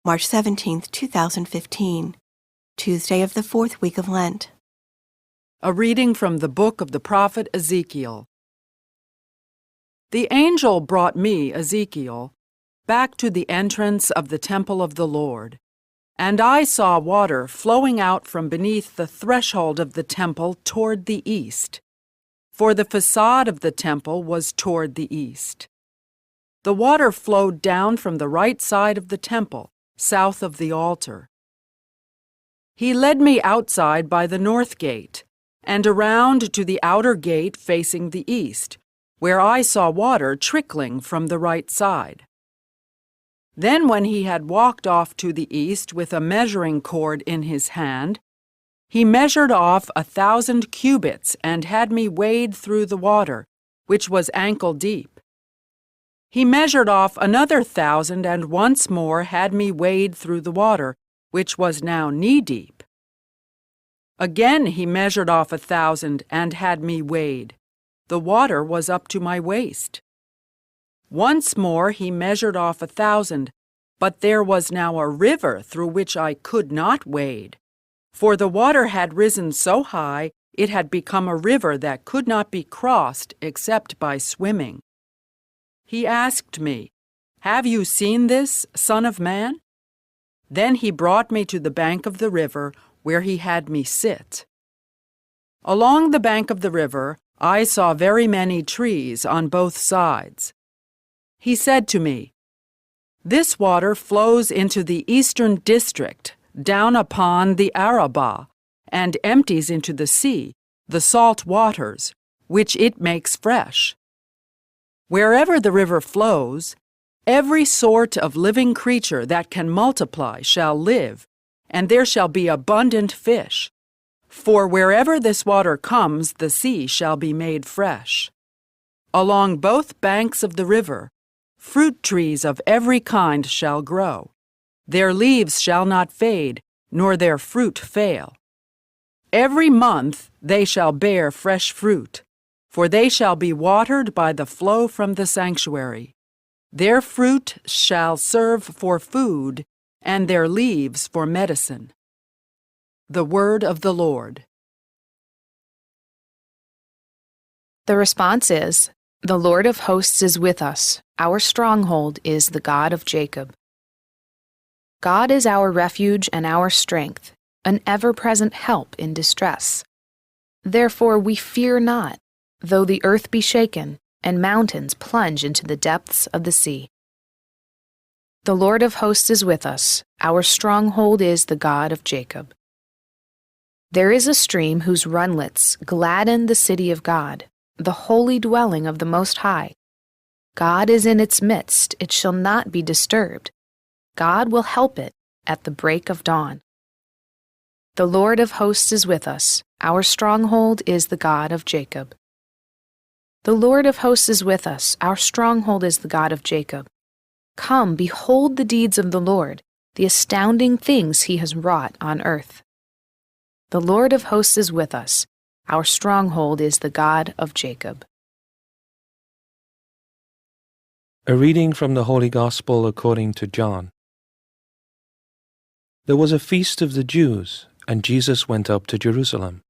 March 17, 2015, Tuesday of the fourth week of Lent. A reading from the book of the prophet Ezekiel. The angel brought me, Ezekiel, back to the entrance of the temple of the Lord, and I saw water flowing out from beneath the threshold of the temple toward the east, for the façade of the temple was toward the east. The water flowed down from the right side of the temple, south of the altar. He led me outside by the north gate, and around to the outer gate facing the east, where I saw water trickling from the right side. Then when he had walked off to the east with a measuring cord in his hand, he measured off 1,000 cubits and had me wade through the water, which was ankle deep. He measured off another 1,000 and once more had me wade through the water, which was now knee-deep. Again he measured off 1,000 and had me wade. The water was up to my waist. Once more he measured off 1,000, but there was now a river through which I could not wade, for the water had risen so high it had become a river that could not be crossed except by swimming. He asked me, "Have you seen this, Son of Man?" Then he brought me to the bank of the river, where he had me sit. Along the bank of the river, I saw very many trees on both sides. He said to me, "This water flows into the eastern district, down upon the Arabah, and empties into the sea, the salt waters, which it makes fresh. Wherever the river flows, every sort of living creature that can multiply shall live, and there shall be abundant fish. For wherever this water comes, the sea shall be made fresh. Along both banks of the river, fruit trees of every kind shall grow. Their leaves shall not fade, nor their fruit fail. Every month they shall bear fresh fruit, for they shall be watered by the flow from the sanctuary. Their fruit shall serve for food, and their leaves for medicine." The word of the Lord. The response is, "The Lord of hosts is with us. Our stronghold is the God of Jacob." God is our refuge and our strength, an ever-present help in distress. Therefore we fear not, though the earth be shaken, and mountains plunge into the depths of the sea. The Lord of hosts is with us. Our stronghold is the God of Jacob. There is a stream whose runlets gladden the city of God, the holy dwelling of the Most High. God is in its midst, it shall not be disturbed. God will help it at the break of dawn. The Lord of hosts is with us. Our stronghold is the God of Jacob. The Lord of hosts is with us. Our stronghold is the God of Jacob. Come, behold the deeds of the Lord, the astounding things he has wrought on earth. The Lord of hosts is with us. Our stronghold is the God of Jacob. A reading from the Holy Gospel according to John. There was a feast of the Jews, and Jesus went up to Jerusalem.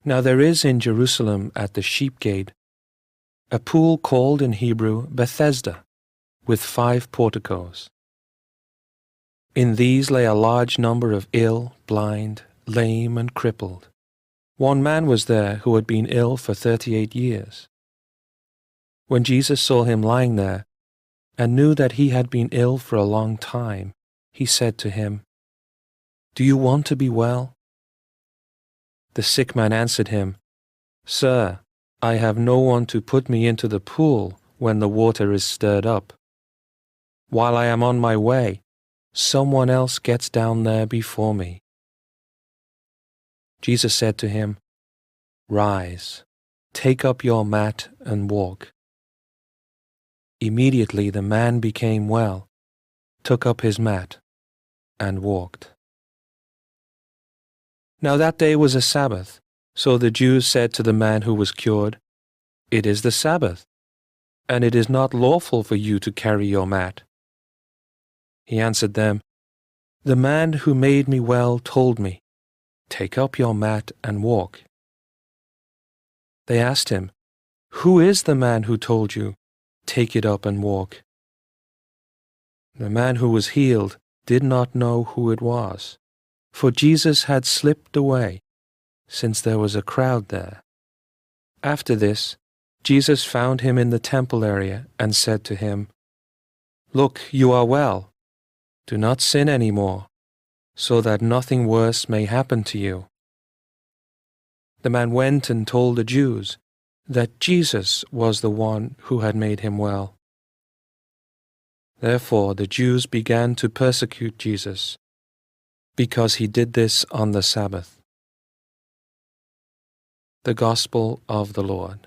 Now there is in Jerusalem at the sheep gate a pool called in Hebrew Bethesda, with 5 porticos. In these lay a large number of ill, blind, lame, and crippled. One man was there who had been ill for 38 years. When Jesus saw him lying there, and knew that he had been ill for a long time, he said to him, "Do you want to be well?" The sick man answered him, "Sir, I have no one to put me into the pool when the water is stirred up. While I am on my way, someone else gets down there before me." Jesus said to him, "Rise, take up your mat and walk." Immediately the man became well, took up his mat, and walked. Now that day was a Sabbath, so the Jews said to the man who was cured, "It is the Sabbath, and it is not lawful for you to carry your mat." He answered them, "The man who made me well told me, 'Take up your mat and walk.'" They asked him, "Who is the man who told you, 'Take it up and walk'?" The man who was healed did not know who it was, for Jesus had slipped away, since there was a crowd there. After this, Jesus found him in the temple area and said to him, "Look, you are well. Do not sin any more, so that nothing worse may happen to you." The man went and told the Jews that Jesus was the one who had made him well. Therefore the Jews began to persecute Jesus, because he did this on the Sabbath. The Gospel of the Lord.